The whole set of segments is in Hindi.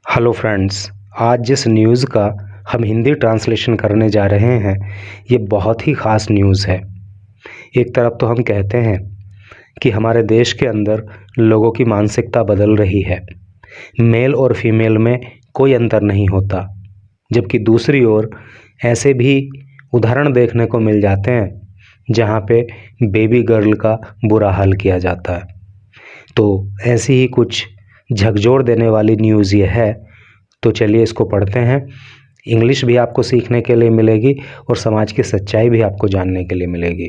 हेलो फ्रेंड्स, आज जिस न्यूज़ का हम हिंदी ट्रांसलेशन करने जा रहे हैं ये बहुत ही ख़ास न्यूज़ है। एक तरफ तो हम कहते हैं कि हमारे देश के अंदर लोगों की मानसिकता बदल रही है, मेल और फीमेल में कोई अंतर नहीं होता, जबकि दूसरी ओर ऐसे भी उदाहरण देखने को मिल जाते हैं जहाँ पे बेबी गर्ल का बुरा हाल किया जाता है। तो ऐसी ही कुछ झकझोर देने वाली न्यूज़ ये है, तो चलिए इसको पढ़ते हैं। इंग्लिश भी आपको सीखने के लिए मिलेगी और समाज की सच्चाई भी आपको जानने के लिए मिलेगी।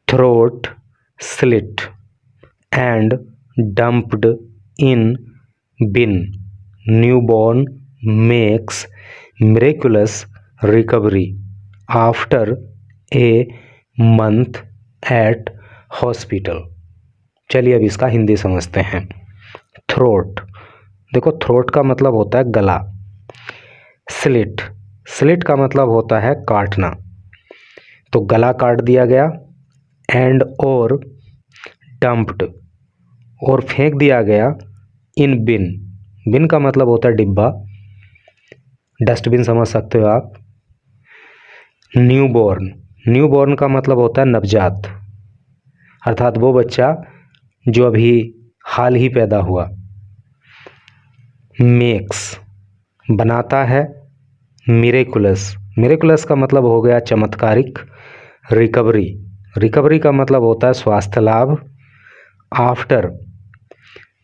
Throat slit and dumped in bin, newborn makes miraculous recovery after a month at hospital. चलिए अब इसका हिंदी समझते हैं। थ्रोट, देखो थ्रोट का मतलब होता है गला। स्लिट, स्लिट का मतलब होता है काटना, तो गला काट दिया गया। एंड और डंप्ड, और फेंक दिया गया। इन बिन, बिन का मतलब होता है डिब्बा, डस्टबिन समझ सकते हो आप। न्यूबॉर्न, न्यूबॉर्न का मतलब होता है नवजात, अर्थात वो बच्चा जो अभी हाल ही पैदा हुआ। मेक्स, बनाता है। मिरेकुलस, मिरेकुलस का मतलब हो गया चमत्कारिक। रिकवरी, रिकवरी का मतलब होता है स्वास्थ्य लाभ। आफ्टर,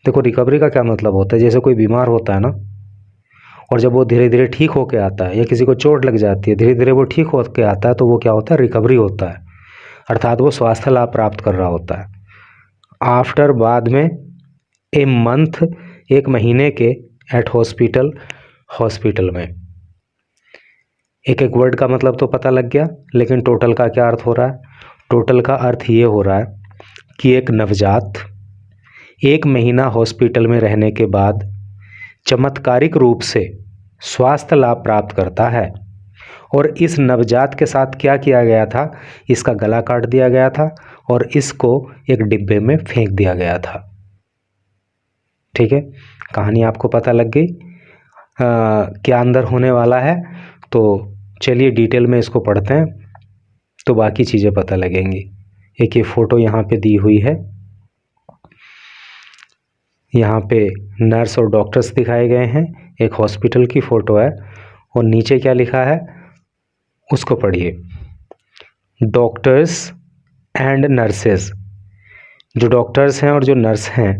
देखो रिकवरी का क्या मतलब होता है, जैसे कोई बीमार होता है ना, और जब वो धीरे धीरे ठीक होके आता है, या किसी को चोट लग जाती है, धीरे धीरे वो ठीक होके आता है, तो वो क्या होता है, रिकवरी होता है, अर्थात वो स्वास्थ्य लाभ प्राप्त कर रहा होता है। आफ्टर, बाद में। ए मंथ, एक महीने के। एट हॉस्पिटल, हॉस्पिटल में। एक एक वर्ड का मतलब तो पता लग गया, लेकिन टोटल का क्या अर्थ हो रहा है? टोटल का अर्थ ये हो रहा है कि एक नवजात 1 महीना हॉस्पिटल में रहने के बाद चमत्कारिक रूप से स्वास्थ्य लाभ प्राप्त करता है। और इस नवजात के साथ क्या किया गया था? इसका गला काट दिया गया था और इसको एक डिब्बे में फेंक दिया गया था। ठीक है, कहानी आपको पता लग गई क्या अंदर होने वाला है। तो चलिए डिटेल में इसको पढ़ते हैं, तो बाकी चीज़ें पता लगेंगी। एक ये फ़ोटो यहाँ पे दी हुई है, यहाँ पे नर्स और डॉक्टर्स दिखाए गए हैं। एक हॉस्पिटल की फ़ोटो है और नीचे क्या लिखा है उसको पढ़िए। डॉक्टर्स एंड नर्सेज, जो डॉक्टर्स हैं और जो नर्स हैं,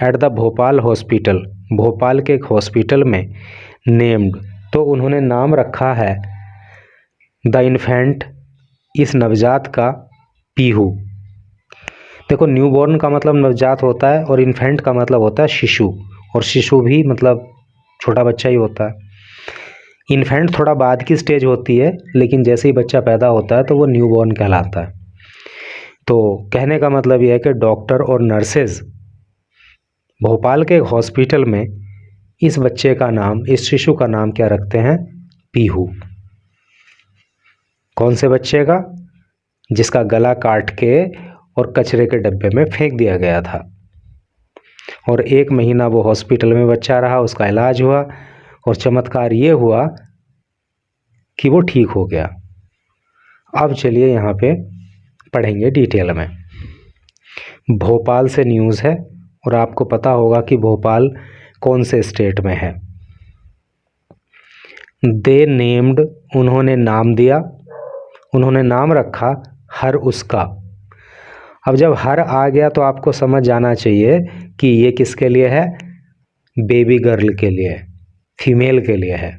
at the Bhopal hospital, Bhopal के एक हॉस्पिटल में। नेम्ड, तो उन्होंने नाम रखा है द इन्फेंट, इस नवजात का, पीहू। देखो न्यूबॉर्न का मतलब नवजात होता है और इन्फेंट का मतलब होता है शिशु, और शिशु भी मतलब छोटा बच्चा ही होता है। इन्फेंट थोड़ा बाद की स्टेज होती है, लेकिन जैसे ही बच्चा पैदा होता है तो वो न्यूबॉर्न कहलाता है। तो कहने का मतलब यह है कि डॉक्टर और नर्सेज भोपाल के एक हॉस्पिटल में इस बच्चे का नाम, इस शिशु का नाम क्या रखते हैं? पीहू। कौन से बच्चे का? जिसका गला काट के और कचरे के डब्बे में फेंक दिया गया था, और 1 महीना वो हॉस्पिटल में बच्चा रहा, उसका इलाज हुआ, और चमत्कार ये हुआ कि वो ठीक हो गया। अब चलिए यहाँ पे पढ़ेंगे डिटेल में। भोपाल से न्यूज़ है, और आपको पता होगा कि भोपाल कौन से स्टेट में है। दे नेम्ड, उन्होंने नाम दिया, उन्होंने नाम रखा हर उसका। अब जब हर आ गया तो आपको समझ जाना चाहिए कि ये किसके लिए है? बेबी गर्ल के लिए, फीमेल के लिए है।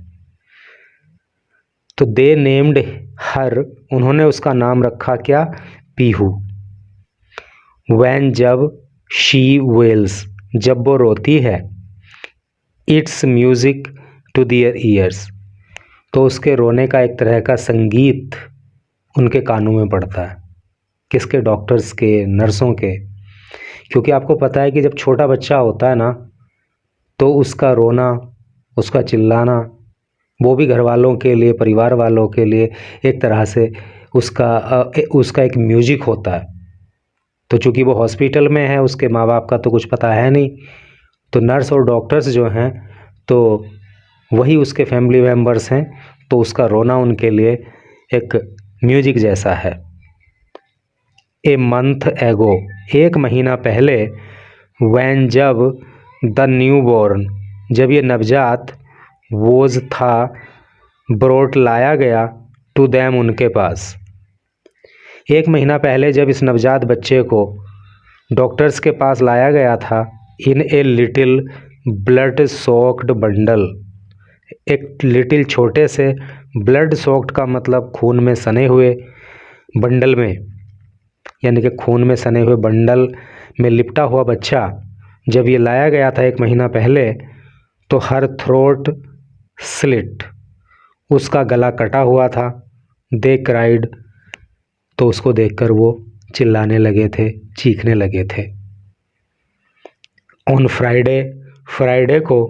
तो दे नेम्ड हर, उन्होंने उसका नाम रखा क्या? पीहू। व्हेन, जब। शी वेल्स, जब वो रोती है। It's music to their ears, तो उसके रोने का एक तरह का संगीत उनके कानों में पड़ता है। किसके? डॉक्टर्स के, नर्सों के। क्योंकि आपको पता है कि जब छोटा बच्चा होता है ना, तो उसका रोना, उसका चिल्लाना, वो भी घर वालों के लिए, परिवार वालों के लिए एक तरह से उसका एक म्यूजिक होता है। तो चूंकि वो हॉस्पिटल में है, उसके माँ बाप का तो कुछ पता है नहीं, तो नर्स और डॉक्टर्स जो हैं तो वही उसके फैमिली मेम्बर्स हैं, तो उसका रोना उनके लिए एक म्यूजिक जैसा है। ए मंथ एगो, एक महीना पहले, वैन जब, द न्यू बॉर्न, जब ये नवजात, वोज था, ब्रोट लाया गया, टू दैम उनके पास। एक महीना पहले जब इस नवजात बच्चे को डॉक्टर्स के पास लाया गया था, in a little blood soaked bundle, एक लिटिल छोटे से, ब्लड सोक्ड का मतलब खून में सने हुए, बंडल में यानी कि खून में सने हुए बंडल में लिपटा हुआ बच्चा जब ये लाया गया था एक महीना पहले, तो हर थ्रोट स्लिट, उसका गला कटा हुआ था। दे क्राइड, तो उसको देखकर वो चिल्लाने लगे थे, चीखने लगे थे। ऑन फ्राइडे, फ्राइडे को,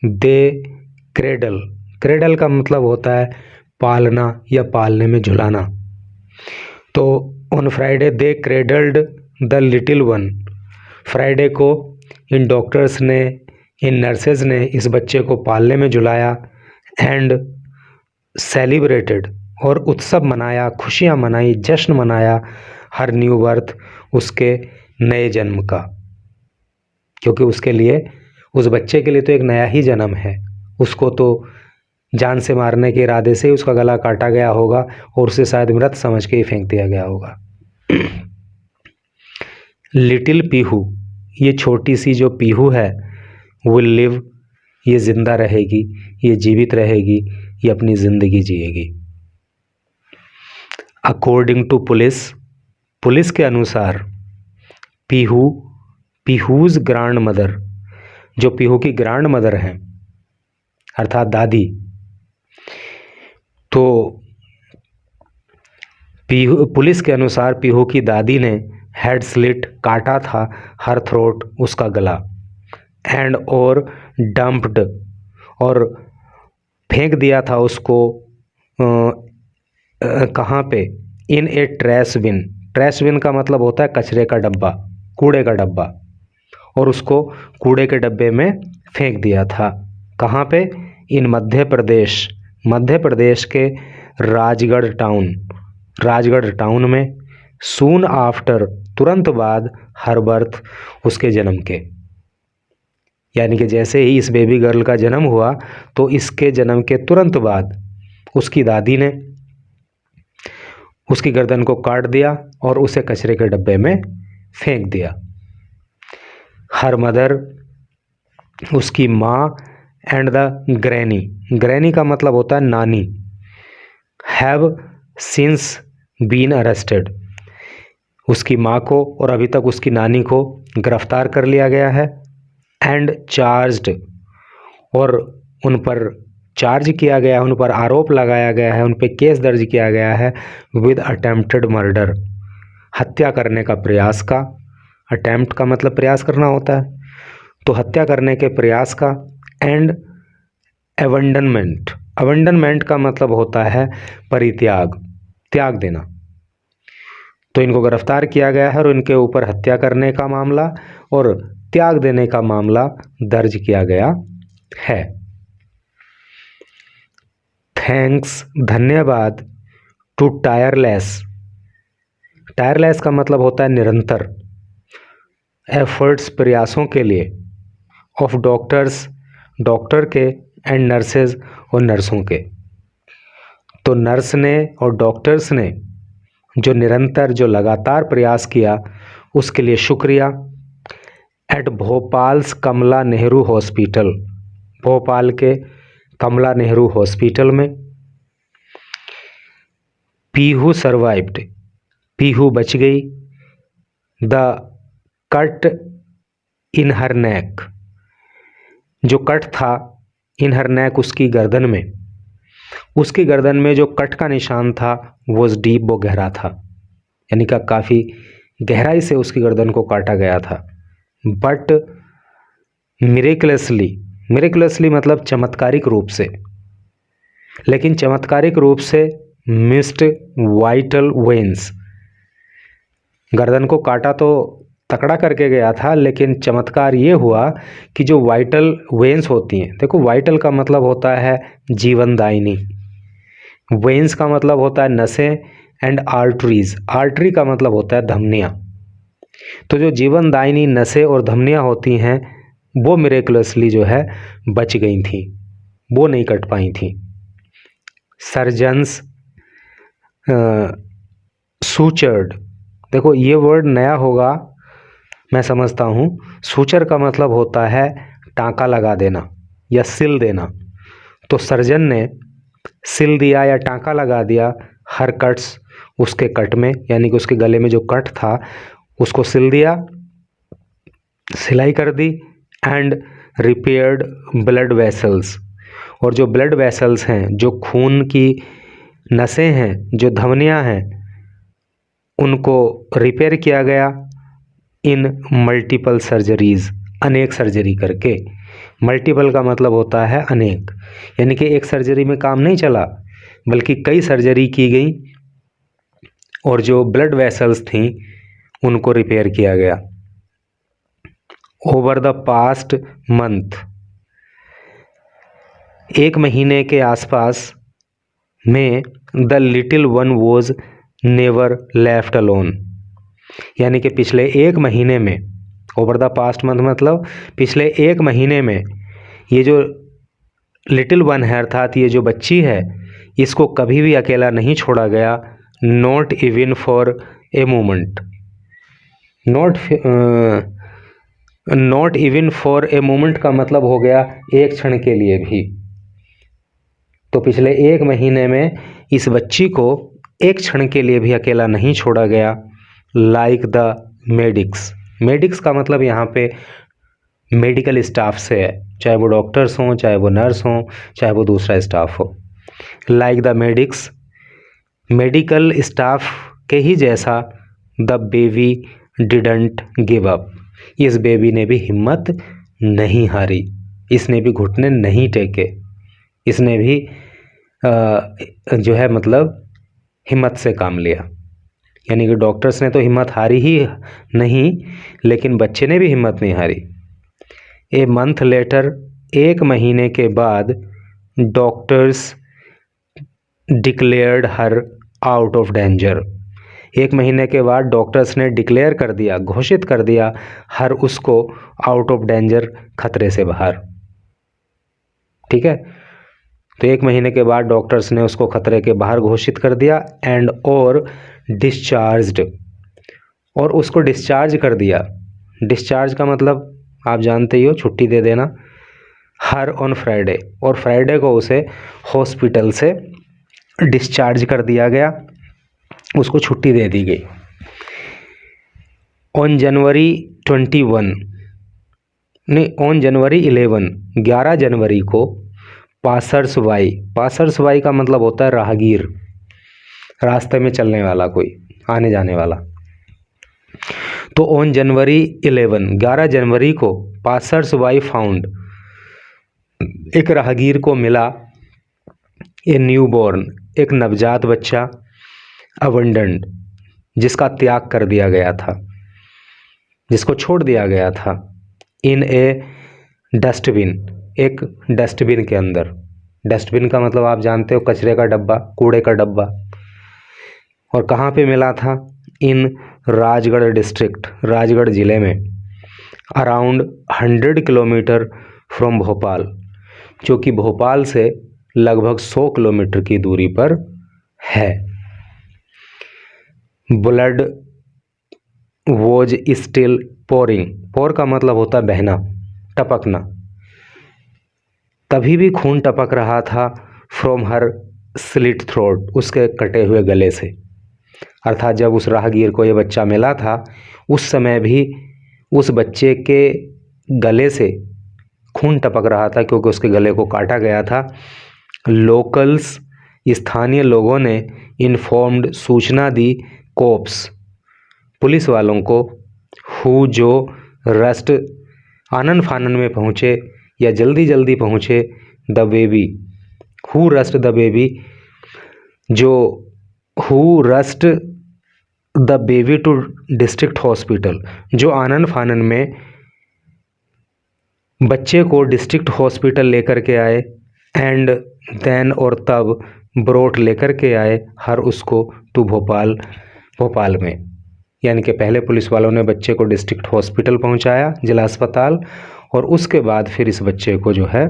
दे क्रेडल, क्रेडल का मतलब होता है पालना या पालने में झुलाना। तो on Friday they cradled the little one, Friday को इन डॉक्टर्स ने, इन नर्सेज ने इस बच्चे को पालने में झुलाया। एंड सेलिब्रेटेड, और उत्सव मनाया, खुशियाँ मनाई, जश्न मनाया, हर न्यू बर्थ, उसके नए जन्म का, क्योंकि उसके लिए, उस बच्चे के लिए तो एक नया ही जन्म है। उसको तो जान से मारने के इरादे से ही उसका गला काटा गया होगा और उसे शायद मृत समझ के ही फेंक दिया गया होगा। लिटिल पीहू, ये छोटी सी जो पीहू है, विल लिव, ये जिंदा रहेगी, ये जीवित रहेगी, ये अपनी ज़िंदगी जिएगी। अकॉर्डिंग टू पुलिस, पुलिस के अनुसार, पीहू, पीहूज ग्रांड मदर, जो पीहू की ग्रांड मदर हैं अर्थात दादी, तो पीहू, पुलिस के अनुसार पीहू की दादी ने हेड स्लिट, काटा था, हर थ्रोट, उसका गला, एंड और डंप्ड, और फेंक दिया था उसको कहाँ पे, इन ए ट्रैश बिन, ट्रैश बिन का मतलब होता है कचरे का डब्बा, कूड़े का डब्बा, और उसको कूड़े के डब्बे में फेंक दिया था। कहाँ पे, इन मध्य प्रदेश, मध्य प्रदेश के राजगढ़ टाउन, राजगढ़ टाउन में, सून आफ्टर, तुरंत बाद, हर बर्थ, उसके जन्म के, यानी कि जैसे ही इस बेबी गर्ल का जन्म हुआ तो इसके जन्म के तुरंत बाद उसकी दादी ने उसकी गर्दन को काट दिया और उसे कचरे के डब्बे में फेंक दिया। हर मदर, उसकी माँ, एंड द ग्रैनी, ग्रैनी का मतलब होता है नानी, हैव सिंस बीन अरेस्टेड, उसकी माँ को और अभी तक उसकी नानी को गिरफ्तार कर लिया गया है। एंड चार्ज्ड, और उन पर चार्ज किया गया है, उन पर आरोप लगाया गया है, उन पर केस दर्ज किया गया है विद अटेम्प्टेड मर्डर, हत्या करने का प्रयास का, अटेम्प्ट का मतलब प्रयास करना होता है, तो हत्या करने के प्रयास का। एंड एबंडनमेंट, अबंडनमेंट का मतलब होता है परित्याग, त्याग देना। तो इनको गिरफ्तार किया गया है और इनके ऊपर हत्या करने का मामला और त्याग देने का मामला दर्ज किया गया है। थैंक्स, धन्यवाद, टू टायरलेस, टायरलेस का मतलब होता है निरंतर, एफर्ट्स, प्रयासों के लिए, ऑफ डॉक्टर्स, डॉक्टर के, एंड नर्सेज, और नर्सों के। तो नर्स ने और डॉक्टर्स ने जो निरंतर, जो लगातार प्रयास किया उसके लिए शुक्रिया। एट भोपाल्स कमला नेहरू हॉस्पिटल, भोपाल के कमला नेहरू हॉस्पिटल में, पीहू सर्वाइव्ड, पीहू बच गई, द कट इन हर नेक, जो कट था इन हर नेक, उसकी गर्दन में, उसकी गर्दन में जो कट का निशान था वो डीप, वो गहरा था, यानी कि काफ़ी गहराई से उसकी गर्दन को काटा गया था। बट मिरेकलसली, मिरेकलसली मतलब चमत्कारिक रूप से, लेकिन चमत्कारिक रूप से मिस्ड वाइटल वेन्स, गर्दन को काटा तो तकड़ा करके गया था, लेकिन चमत्कार ये हुआ कि जो वाइटल वेन्स होती हैं, देखो वाइटल का मतलब होता है जीवनदायिनी, वेन्स का मतलब होता है नसें, एंड आर्टरीज, आर्टरी का मतलब होता है धमनियाँ। तो जो जीवनदायिनी नसें और धमनियाँ होती हैं वो मिरेकुलसली जो है बच गई थी, वो नहीं कट पाई थी। सर्जन्स सूचर्ड, देखो ये वर्ड नया होगा मैं समझता हूँ। सूचर का मतलब होता है टाँका लगा देना या सिल देना, तो सर्जन ने सिल दिया या टाँका लगा दिया हर कट्स उसके कट में, यानी कि उसके गले में जो कट था उसको सिल दिया, सिलाई कर दी, एंड रिपेयर्ड ब्लड वेसल्स, और जो ब्लड वेसल्स हैं, जो खून की नसें हैं, जो धमनियाँ हैं, उनको रिपेयर किया गया इन मल्टीपल सर्जरीज़, अनेक सर्जरी करके। मल्टीपल का मतलब होता है अनेक, यानी कि एक सर्जरी में काम नहीं चला बल्कि कई सर्जरी की गई और जो ब्लड वेसल्स थीं उनको रिपेयर किया गया। ओवर द पास्ट मंथ, एक महीने के आसपास में the little one was never left alone, यानी कि पिछले एक महीने में, ओवर द पास्ट मंथ मतलब पिछले एक महीने में ये जो लिटिल वन है अर्थात ये जो बच्ची है इसको कभी भी अकेला नहीं छोड़ा गया, not even for a moment, not even for a moment का मतलब हो गया एक क्षण के लिए भी। तो पिछले एक महीने में इस बच्ची को एक क्षण के लिए भी अकेला नहीं छोड़ा गया। लाइक द मेडिक्स, मेडिक्स का मतलब यहाँ पे मेडिकल स्टाफ से है, चाहे वो डॉक्टर्स हों, चाहे वो नर्स हों, चाहे वो दूसरा स्टाफ हो। Like the medics, medical staff के ही जैसा the baby didn't give up, इस बेबी ने भी हिम्मत नहीं हारी, इसने भी घुटने नहीं टेके, इसने भी जो है मतलब हिम्मत से काम लिया। यानी कि डॉक्टर्स ने तो हिम्मत हारी ही नहीं, लेकिन बच्चे ने भी हिम्मत नहीं हारी। ए मंथ लेटर, एक महीने के बाद doctors declared her out of danger, एक महीने के बाद डॉक्टर्स ने डिक्लेयर कर दिया, घोषित कर दिया हर उसको आउट ऑफ डेंजर, खतरे से बाहर। ठीक है, तो एक महीने के बाद डॉक्टर्स ने उसको खतरे के बाहर घोषित कर दिया, एंड और डिस्चार्ज्ड, और उसको डिस्चार्ज कर दिया। डिस्चार्ज का मतलब आप जानते ही हो, छुट्टी दे देना। हर ऑन फ्राइडे, और फ्राइडे को उसे हॉस्पिटल से डिस्चार्ज कर दिया गया, उसको छुट्टी दे दी गई। ऑन जनवरी 21 नहीं, ऑन जनवरी 11 जनवरी को पासर्सवाई, पासर्सवाई का मतलब होता है राहगीर, रास्ते में चलने वाला, कोई आने जाने वाला। तो ऑन जनवरी 11 जनवरी को पासर्सवाई फाउंड, एक राहगीर को मिला ए न्यूबॉर्न, एक नवजात बच्चा, अबंडन्ड, जिसका त्याग कर दिया गया था, जिसको छोड़ दिया गया था, इन ए डस्टबिन, एक डस्टबिन के अंदर। डस्टबिन का मतलब आप जानते हो, कचरे का डब्बा, कूड़े का डब्बा। और कहाँ पे मिला था? इन राजगढ़ डिस्ट्रिक्ट, राजगढ़ ज़िले में, अराउंड 100 किलोमीटर फ्रॉम भोपाल, जो कि भोपाल से लगभग 100 किलोमीटर की दूरी पर है। ब्लड वॉज स्टिल पोरिंग, पोर का मतलब होता है बहना, टपकना, तभी भी खून टपक रहा था फ्रॉम हर स्लिट थ्रोट, उसके कटे हुए गले से। अर्थात जब उस राहगीर को ये बच्चा मिला था उस समय भी उस बच्चे के गले से खून टपक रहा था, क्योंकि उसके गले को काटा गया था। लोकल्स, स्थानीय लोगों ने इन्फॉर्म्ड, सूचना दी कोप्स, पुलिस वालों को, हु, जो रस्ट, आनन फानन में पहुँचे या जल्दी जल्दी पहुँचे, the baby, who rushed the baby, जो who rushed the baby to district hospital, जो आनन फानन में बच्चे को डिस्ट्रिक्ट हॉस्पिटल लेकर के आए, एंड देन और तब ब्रोट लेकर के आए हर उसको टू भोपाल में। यानी कि पहले पुलिस वालों ने बच्चे को डिस्ट्रिक्ट हॉस्पिटल पहुंचाया, जिला अस्पताल, और उसके बाद फिर इस बच्चे को जो है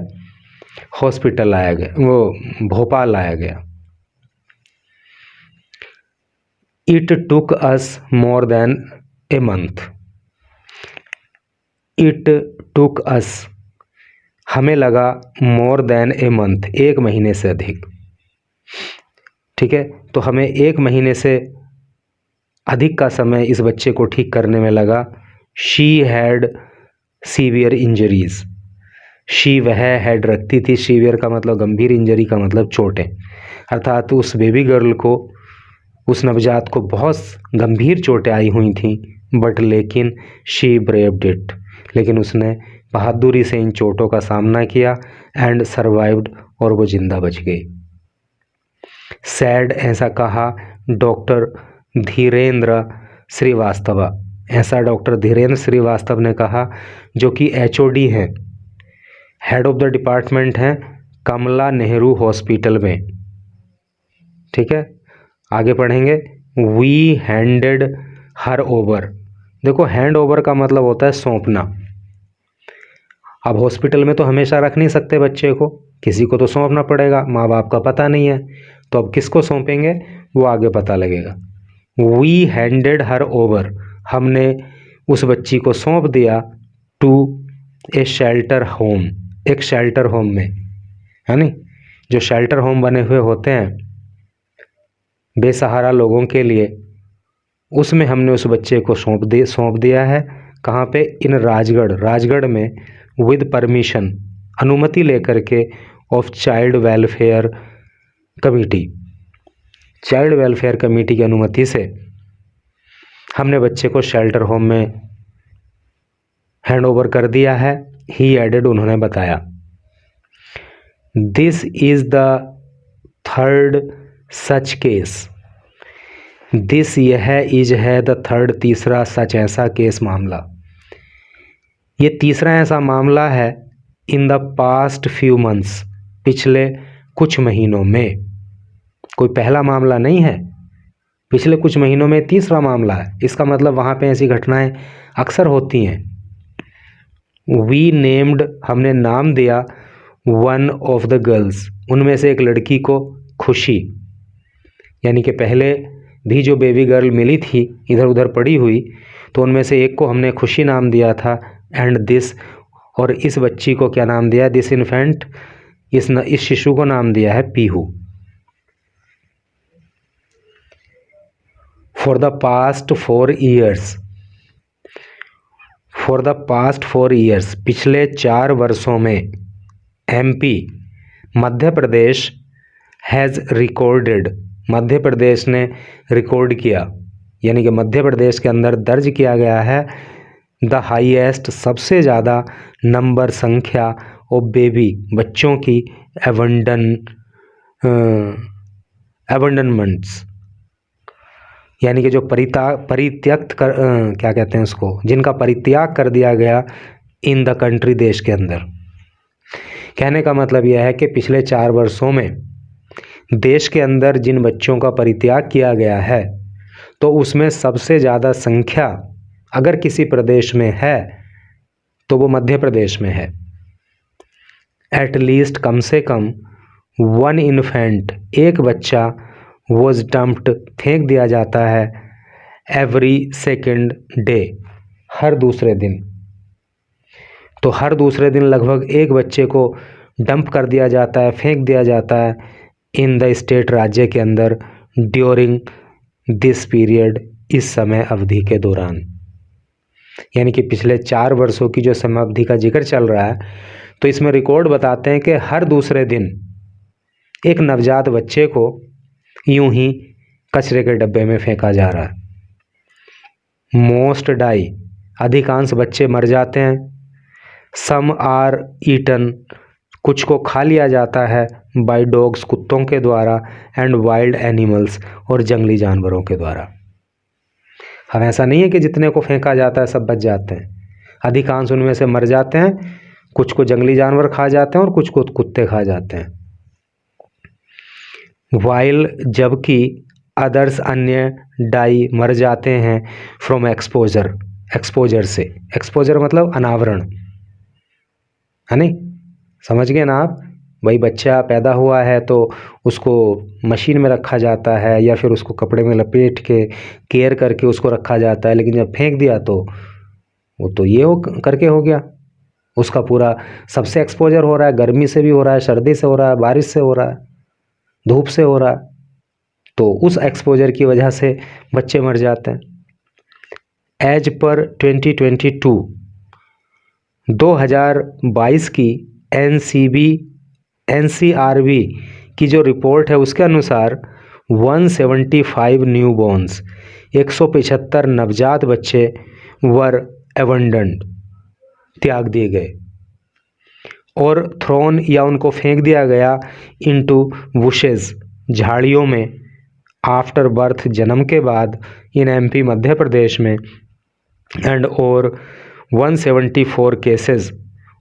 हॉस्पिटल लाया गया, वो भोपाल लाया गया। It took us more than a month. It took us, हमें लगा, मोर देन ए मंथ, एक महीने से अधिक। ठीक है, तो हमें एक महीने से अधिक का समय इस बच्चे को ठीक करने में लगा। She had severe injuries. She वह हैड रखती थी, सीवियर का मतलब गंभीर, इंजरी का मतलब चोटें, अर्थात उस बेबी गर्ल को, उस नवजात को बहुत गंभीर चोटें आई हुई थीं, बट लेकिन शी ब्रेव्ड इट, लेकिन उसने बहादुरी से इन चोटों का सामना किया, एंड सर्वाइव्ड, और वो जिंदा बच गई। सैड, ऐसा कहा डॉक्टर धीरेन्द्र श्रीवास्तव, ऐसा डॉक्टर धीरेन्द्र श्रीवास्तव ने कहा, जो कि HOD हैं, हेड ऑफ द डिपार्टमेंट हैं कमला नेहरू हॉस्पिटल में। ठीक है, आगे पढ़ेंगे। We handed her over. देखो, हैंड ओवर का मतलब होता है सौंपना। अब हॉस्पिटल में तो हमेशा रख नहीं सकते बच्चे को, किसी को तो सौंपना पड़ेगा, माँ बाप का पता नहीं है, तो अब किसको सौंपेंगे वो आगे पता लगेगा। वी हैंडेड हर ओवर, हमने उस बच्ची को सौंप दिया, टू ए शेल्टर होम, एक शेल्टर होम में, यानी जो शेल्टर होम बने हुए होते हैं बेसहारा लोगों के लिए, उसमें हमने उस बच्चे को सौंप दिया है। कहाँ पे? इन राजगढ़ में, विद परमिशन, अनुमति लेकर के, of child welfare committee, child welfare committee की अनुमति से हमने बच्चे को शेल्टर होम में हैंड ओवर कर दिया है। ही एडेड, उन्होंने बताया। This is the third such case. This, यह, इज है, द थर्ड, तीसरा, सच, ऐसा, केस, मामला, ये तीसरा ऐसा मामला है, in the past few months, पिछले कुछ महीनों में। कोई पहला मामला नहीं है, पिछले कुछ महीनों में तीसरा मामला है। इसका मतलब वहाँ पे ऐसी घटनाएं अक्सर होती हैं। वी नेम्ड, हमने नाम दिया, वन ऑफ द गर्ल्स, उनमें से एक लड़की को खुशी, यानी कि पहले भी जो बेबी गर्ल मिली थी इधर उधर पड़ी हुई, तो उनमें से एक को हमने खुशी नाम दिया था, एंड दिस, और इस बच्ची को क्या नाम दिया? दिस इन्फेंट, इस शिशु को नाम दिया है Pihu. For the past 4 years, for the past 4 years, पिछले 4 वर्षों में, MP, Madhya Pradesh, has recorded, Madhya Pradesh ने रिकॉर्ड किया, यानी कि मध्य प्रदेश के अंदर दर्ज किया गया है, द हाईएस्ट, सबसे ज़्यादा, नंबर, संख्या, ऑफ बेबी, बच्चों की, एबंडनमेंट्स, यानी कि जो परित्यक्त कर, क्या कहते हैं उसको, जिनका परित्याग कर दिया गया, इन द कंट्री, देश के अंदर। कहने का मतलब यह है कि पिछले 4 वर्षों में देश के अंदर जिन बच्चों का परित्याग किया गया है, तो उसमें सबसे ज़्यादा संख्या अगर किसी प्रदेश में है तो वो मध्य प्रदेश में है। एटलीस्ट, कम से कम, 1 इन्फेंट, एक बच्चा, वॉज डम्प्ड, फेंक दिया जाता है, एवरी सेकेंड डे, हर दूसरे दिन। तो हर दूसरे दिन लगभग एक बच्चे को डंप कर दिया जाता है, फेंक दिया जाता है, इन द स्टेट, राज्य के अंदर, ड्यूरिंग दिस पीरियड, इस समय अवधि के दौरान। यानी कि पिछले 4 वर्षों की जो समय अवधि का जिक्र चल रहा है, तो इसमें रिकॉर्ड बताते हैं कि हर दूसरे दिन एक नवजात बच्चे को यूं ही कचरे के डब्बे में फेंका जा रहा है। मोस्ट डाई, अधिकांश बच्चे मर जाते हैं। सम आर ईटन, कुछ को खा लिया जाता है, बाय डॉग्स, कुत्तों के द्वारा, एंड वाइल्ड एनिमल्स, और जंगली जानवरों के द्वारा। अब ऐसा नहीं है कि जितने को फेंका जाता है सब बच जाते हैं, अधिकांश उनमें से मर जाते हैं, कुछ को जंगली जानवर खा जाते हैं और कुछ को कुत्ते खा जाते हैं। वाइल जबकि अदर्स अन्य डाई मर जाते हैं फ्रॉम एक्सपोजर, एक्सपोजर से, एक्सपोजर मतलब अनावरण, है नहीं, समझ गए ना आप। भाई बच्चा पैदा हुआ है तो उसको मशीन में रखा जाता है या फिर उसको कपड़े में लपेट के केयर करके उसको रखा जाता है, लेकिन जब फेंक दिया तो वो तो ये हो करके हो गया, उसका पूरा सबसे एक्सपोजर हो रहा है, गर्मी से भी हो रहा है, सर्दी से हो रहा है, बारिश से हो रहा है, धूप से हो रहा है, तो उस एक्सपोजर की वजह से बच्चे मर जाते हैं। एज पर 2022 की एनसीआरबी की जो रिपोर्ट है उसके अनुसार 175 न्यू बॉर्न्स, 175 नवजात बच्चे वर एबंडन्ड, त्याग दिए गए और थ्रोन या उनको फेंक दिया गया इनटू बुशेस, झाड़ियों में, आफ्टर बर्थ, जन्म के बाद, इन एमपी मध्य प्रदेश में, एंड और 174 केसेस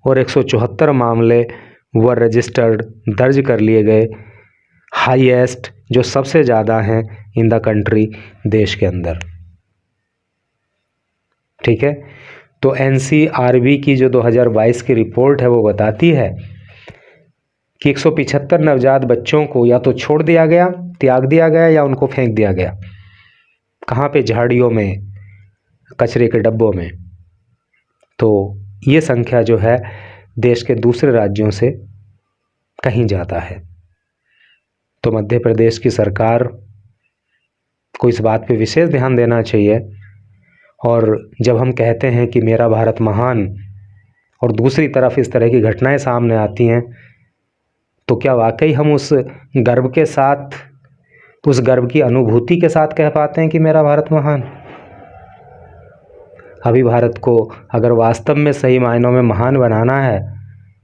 और 174 मामले व रजिस्टर्ड, दर्ज कर लिए गए, हाईएस्ट जो सबसे ज़्यादा हैं इन द कंट्री, देश के अंदर। ठीक है, तो एनसीआरबी की जो 2022 की रिपोर्ट है वो बताती है कि 175 नवजात बच्चों को या तो छोड़ दिया गया, त्याग दिया गया, या उनको फेंक दिया गया। कहाँ पे? झाड़ियों में, कचरे के डब्बों में। तो ये संख्या जो है देश के दूसरे राज्यों से कहीं ज़्यादा है। तो मध्य प्रदेश की सरकार को इस बात पे विशेष ध्यान देना चाहिए। और जब हम कहते हैं कि मेरा भारत महान और दूसरी तरफ इस तरह की घटनाएं सामने आती हैं, तो क्या वाकई हम उस गर्व के साथ, उस गर्व की अनुभूति के साथ कह पाते हैं कि मेरा भारत महान? अभी भारत को अगर वास्तव में सही मायनों में महान बनाना है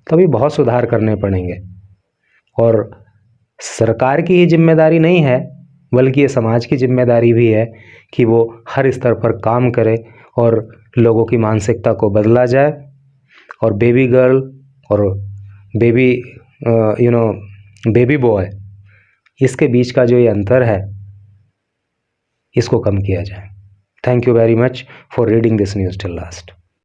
तो अभी बहुत सुधार करने पड़ेंगे। और सरकार की ही जिम्मेदारी नहीं है, बल्कि ये समाज की जिम्मेदारी भी है कि वो हर स्तर पर काम करे और लोगों की मानसिकता को बदला जाए। और बेबी गर्ल और बेबी बेबी बॉय, इसके बीच का जो ये अंतर है, इसको कम किया जाए। Thank you very much for reading this news till last.